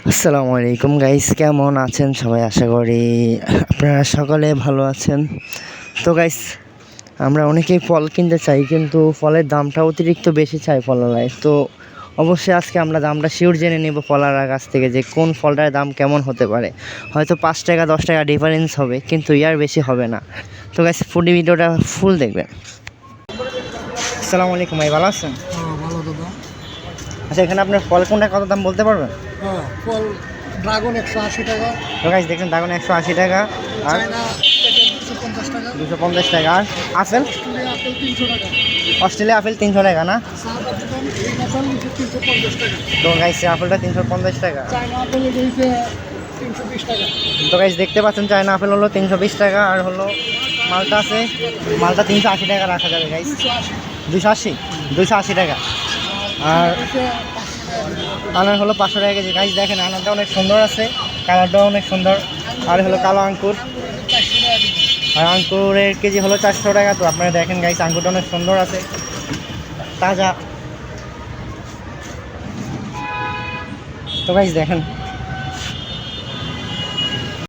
আসসালামু আলাইকুম গাইস, কেমন আছেন সবাই? আশা করি আপনারা সকলে ভালো আছেন। তো গাইস, আমরা অনেকেই ফল কিনতে চাই, কিন্তু ফলের দামটা অতিরিক্ত বেশি চাই ফলালায়। তো অবশ্যই আজকে আমরা দামটা শিওর জেনে নেব ফলার কাছ থেকে, যে কোন ফলটার দাম কেমন হতে পারে। হয়তো 5 টাকা 10 টাকা ডিফারেন্স হবে, কিন্তু ইয়ার বেশি হবে না। তো গাইস, পুরো ভিডিওটা ফুল দেখবেন। আসসালামু আলাইকুম ভাই, ভালো আছেন? ভালো দাদা। আচ্ছা, এখানে আপনার ফল কোনটা কত দাম বলতে পারবেন? ফল ড্রাগন 180 টাকা, তো গাইস দেখেন, ড্রাগন 180 টাকা, আর চায়না 250 টাকা, 250 টাকা, আর আপেল অস্ট্রেলিয়া আপেল 300 টাকা, অস্ট্রেলিয়া আপেল 300 টাকা না? সাদা আপেল এই আপেল 350 টাকা, তো গাইস আপেলটা 350 টাকা। চায়না আপেল এটা হচ্ছে 320 টাকা। তো গাইস দেখতে পাচ্ছেন, চায়না আপেল হলো 320 টাকা, আর হলো মালটা আছে, মালটা 380 টাকা রাখা যাবে গাইস। 280 280 টাকা, আর আনার হলো 500 টাকা কেজি। গাইস দেখেন, আনারটা অনেক সুন্দর আছে, কালারটাও অনেক সুন্দর। আর হলো কালো আঙ্কুর, আর আঙ্কুরের কেজি হলো 400 টাকা। তো আপনারা দেখেন গাইস, আঙ্কুরটা অনেক সুন্দর আছে, তাজা। তো গাইস দেখেন,